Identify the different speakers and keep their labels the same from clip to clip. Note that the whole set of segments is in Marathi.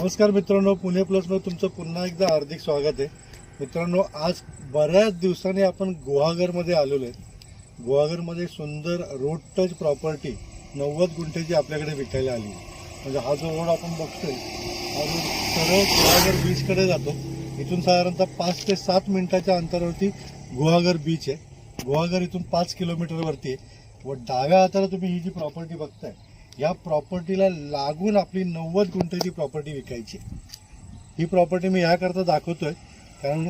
Speaker 1: नमस्कार मित्रांनो, पुणे प्लसमध्ये तुमचं पुन्हा एकदा हार्दिक स्वागत आहे. मित्रांनो, आज बऱ्याच दिवसांनी आपण गुहागरमध्ये आलेलो आहे. गुहागरमध्ये सुंदर रोड टच प्रॉपर्टी 90 गुंठेची आपल्याकडे विकायला आली. म्हणजे हा जो रोड आपण बघतोय हा रोड सरळ गुहागर बीचकडे जातो. इथून साधारणतः 5 ते 7 मिनिटाच्या अंतरावरती गुहागर बीच आहे. गुहागर इथून 5 किलोमीटरवरती आहे व डाव्या हाताला तुम्ही ही जी प्रॉपर्टी बघताय, या प्रॉपर्टीला लागून आपली 90 गुंठेची प्रॉपर्टी विकायची. ही प्रॉपर्टी मी याकरता दाखवतोय कारण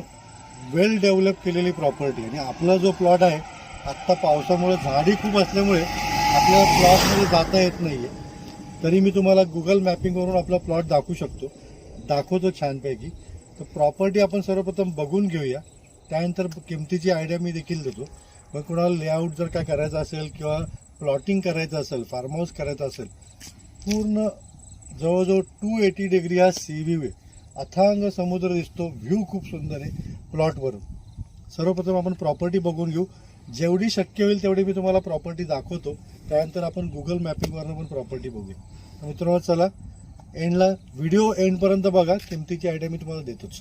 Speaker 1: वेल डेव्हलप केलेली प्रॉपर्टी आणि आपला जो प्लॉट आहे आत्ता पावसामुळे झाडी खूप असल्यामुळे आपल्याला प्लॉटमध्ये जाता येत नाही आहे. तरी मी तुम्हाला गुगल मॅपिंगवरून आपला प्लॉट दाखवतो छानपैकी. तर प्रॉपर्टी आपण सर्वप्रथम बघून घेऊया, त्यानंतर किमतीची आयडिया मी देखील देतो. मग कोणाला लेआउट जर काय करायचं असेल किंवा प्लॉटिंग करायचं असेल, फार्म हाऊस करायचं असेल, पूर्ण जवळजवळ 280 डिग्री हा सी व्ह्यू आहे. अथांग समुद्र दिसतो, व्ह्यू खूप सुंदर आहे प्लॉटवरून. सर्वप्रथम आपण प्रॉपर्टी बघून घेऊ. जेवढी शक्य होईल तेवढी मी तुम्हाला प्रॉपर्टी दाखवतो, त्यानंतर आपण गुगल मॅपिंगवरून पण प्रॉपर्टी बघूया. मित्रांनो, चला व्हिडिओ एंडपर्यंत बघा, किमतीची आयडिया मी तुम्हाला देतोच.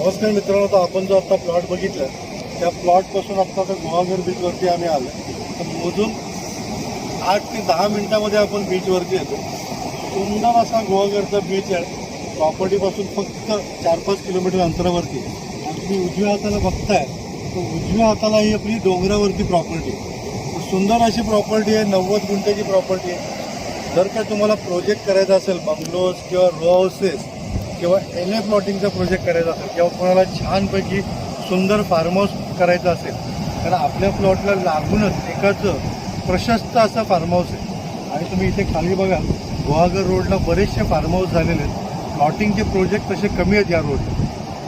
Speaker 1: नमस्कार मित्रांनो, तर आपण जो आता प्लॉट बघितला त्या प्लॉटपासून आता गुहागर बीचवरती आम्ही आलो. तर मोजून 8 ते 10 मिनिटामध्ये आपण बीचवरती येतो. सुंदर असा गुहागरचा बीच आहे. प्रॉपर्टीपासून फक्त 4-5 किलोमीटर अंतरावरती. आणि तुम्ही उजव्या हाताला बघताय तर उजव्या हाताला ही आपली डोंगरावरती प्रॉपर्टी. सुंदर अशी प्रॉपर्टी आहे. 90 गुंठ्याची प्रॉपर्टी आहे. जर का तुम्हाला प्रोजेक्ट करायचा असेल, बंगलोज किंवा रो हाऊसेस किंवा LA प्लॉटिंगचा प्रोजेक्ट करायचा असेल किंवा कोणाला छानपैकी सुंदर फार्म हाऊस करायचं असेल, कारण आपल्या प्लॉटला लागूनच एकाचं प्रशस्त असं फार्म हाऊस आहे. आणि तुम्ही इथे खाली बघा, गुहागर रोडला बरेचसे फार्म हाऊस झालेले आहेत. प्लॉटिंगचे प्रोजेक्ट तसे कमी आहेत या रोडला.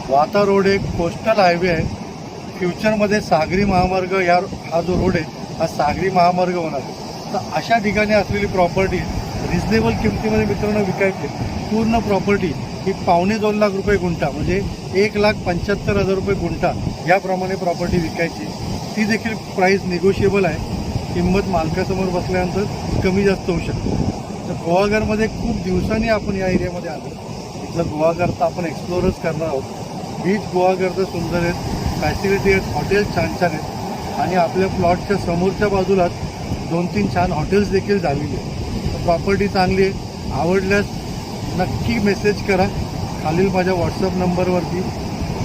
Speaker 1: वाता रोड एक कोस्टल हायवे आहे. फ्युचरमध्ये सागरी महामार्ग हा जो रोड आहे हा सागरी महामार्ग होणार आहे. तर अशा ठिकाणी असलेली प्रॉपर्टी रिजनेबल किमतीमध्ये मित्रांनो विकायची. पूर्ण प्रॉपर्टी ही 2.25 लाख रुपये गुंठा, म्हणजे 1,75,000 रुपये गुंठा याप्रमाणे प्रॉपर्टी विकायची. ती देखील प्राईस निगोशिएबल आहे. किंमत मालकासमोर बसल्यानंतर कमी जास्त होऊ शकते. तर गुहागरमध्ये खूप दिवसांनी आपण या एरियामध्ये आलो. इथलं गुहागर तर आपण एक्सप्लोरच करणार आहोत. बीच गुहागरचं सुंदर आहेत, फॅसिलिटी आहेत, हॉटेल्स छान छान आहेत. आणि आपल्या प्लॉटच्या समोरच्या बाजूलाच 2-3 छान हॉटेल्स देखील झालेली आहेत. तर प्रॉपर्टी चांगली आहे. आवडल्यास नक्की मेसेज करा. खालील माझ्या व्हॉट्सअप नंबरवरती.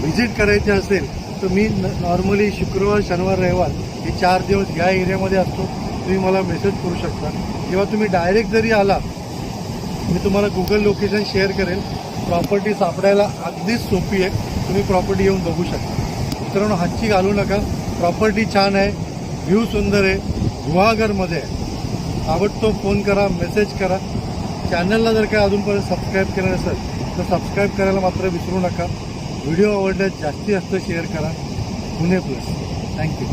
Speaker 1: व्हिजिट करायची असेल तर मी नॉर्मली शुक्रवार, शनिवार, रविवार हे 4 दिवस या एरियामध्ये असतो. तुम्ही मला मेसेज करू शकता किंवा तुम्ही डायरेक्ट जरी आला, मी तुम्हाला गुगल लोकेशन शेअर करेल. प्रॉपर्टी सापडायला अगदीच सोपी आहे. तुम्ही प्रॉपर्टी येऊन बघू शकता. मित्रांनो, हातची घालू नका. प्रॉपर्टी छान आहे, व्ह्यू सुंदर आहे, गुहागरमध्ये आहे. आवडतो फोन करा, मेसेज करा. चॅनलला जर काय अजूनपर्यंत सबस्क्राईब केलं नसेल तर सबस्क्राईब करायला मात्र विसरू नका. व्हिडिओ आवडल्यास जास्तीत जास्त शेअर करा. पुणे प्लस. थँक्यू.